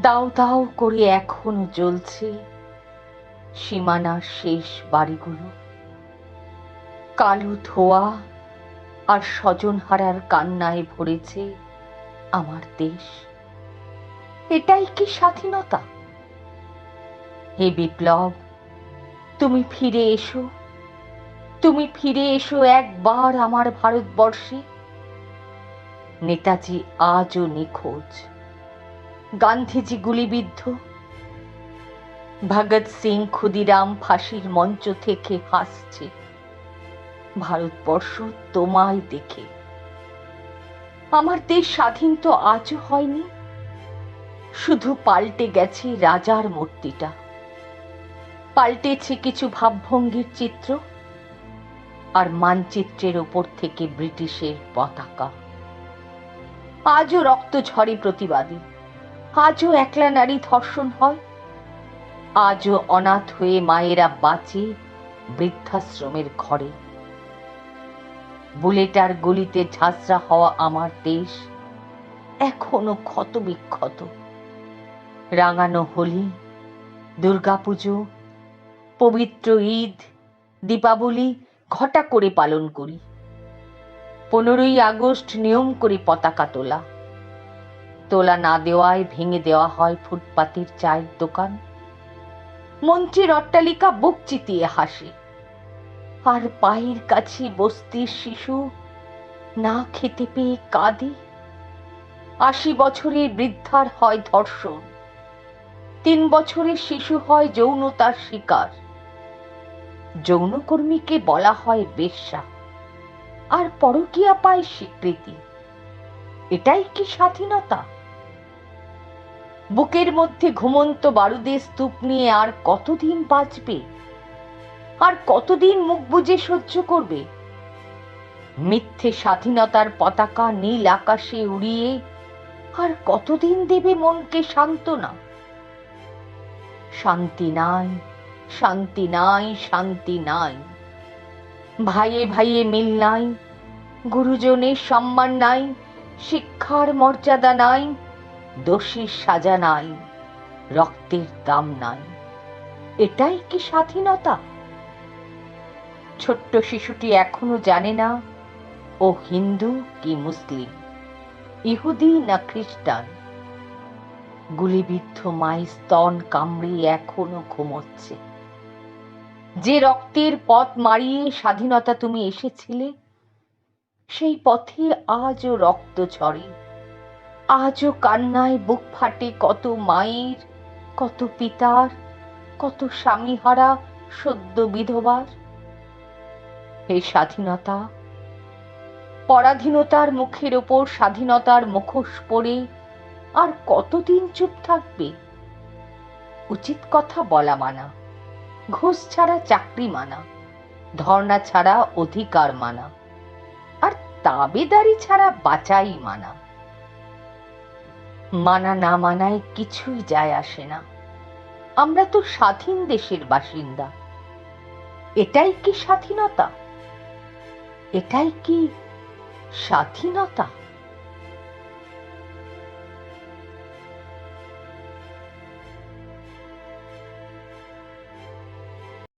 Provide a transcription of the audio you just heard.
দাউ দাউ করে এখনো জ্বলছে সীমানার শেষ বাড়িগুলো। কালো ধোয়া আর স্বজনহারার কান্নায় ভরেছে আমার দেশ। এটাই কি স্বাধীনতা? হে বিপ্লব, তুমি ফিরে এসো, তুমি ফিরে এসো একবার আমার ভারতবর্ষে। নেতাজি আজও নিখোঁজ, গান্ধীজি গুলিবিদ্ধ, ভগৎ সিং ক্ষুদিরাম ফাঁসির মঞ্চ থেকে হাসছে ভারতবর্ষ তোমায় দেখে। আমার দেশ স্বাধীন তো আজও হয়নি, শুধু পাল্টে গেছে রাজার মূর্তিটা, পাল্টেছে কিছু ভাবভঙ্গির চিত্র, আর মানচিত্রের ওপর থেকে ব্রিটিশের পতাকা। আজও রক্ত ঝরে প্রতিবাদী, আজও একলা নারী ধর্ষণ হয়, আজও অনাথ হয়ে মায়েরা বাঁচে বৃদ্ধাশ্রমের ঘরে। বুলেটার গুলিতে ঝাঁঝরা হওয়া আমার দেশ এখনো ক্ষত বিক্ষত। রাঙানো হোলি, দুর্গাপুজো, পবিত্র ঈদ, দীপাবলি ঘটা করে পালন করি। 15ই আগস্ট নিয়ম করে পতাকা তোলা না দেওয়ায় ভেঙে দেওয়া হয় ফুটপাতের চায়ের দোকান। মন্ত্রীর অট্টালিকা বুক চিতিয়ে হাসে, আর পায়ের কাছে বস্তির শিশু না খেতে পেয়ে কাঁদে। 80 বছরের বৃদ্ধার হয় ধর্ষণ, 3 বছরের শিশু হয় যৌনতার শিকার। যৌনকর্মীকে বলা হয় বেশ্যা, আর পরকীয়া পায় স্বীকৃতি। এটাই কি স্বাধীনতা? বুকের মধ্যে ঘুমন্ত বারুদের স্তূপ নিয়ে আর কতদিন বাঁচবে? আর কতদিন মুখ বুজে সহ্য করবে? মিথ্যে স্বাধীনতার পতাকা নীল আকাশে উড়িয়ে আর কতদিন দেবে মনকে সান্ত্বনা? শান্তি নাই, শান্তি নাই, শান্তি নাই। ভাইয়ে ভাইয়ে মিল নাই, গুরুজনের সম্মান নাই, শিক্ষার মর্যাদা নাই, দোষীর সাজা নাই, রক্তের দাম নাই। এটাই কি স্বাধীনতা? ছোট্ট শিশুটি এখনো জানে না ও হিন্দু কি মুসলিম, ইহুদি না খ্রিস্টান। গুলিবিদ্ধ মায়ের স্তন কামড়ে এখনো ঘুমোচ্ছে। যে রক্তের পথ মারিয়ে স্বাধীনতা তুমি এসেছিলে, সেই পথে আজও রক্ত ঝরে, আজও কান্নায় বুক ফাটে কত মায়ের, কত পিতার, কত স্বামীহারা সদ্য বিধবার। হে স্বাধীনতা, পরাধীনতার মুখের ওপর স্বাধীনতার মুখোশ পরে আর কতদিন চুপ থাকবে? উচিত কথা বলা মানা, ঘুষ ছাড়া চাকরি মানা, ধর্ণা ছাড়া অধিকার মানা, আর তাবেদারি ছাড়া বাঁচাই মানা। মানা না মানায় কিছুই যায় আসে না, আমরা তো স্বাধীন দেশের বাসিন্দা। এটাই কি স্বাধীনতা? এটাই কি স্বাধীনতা?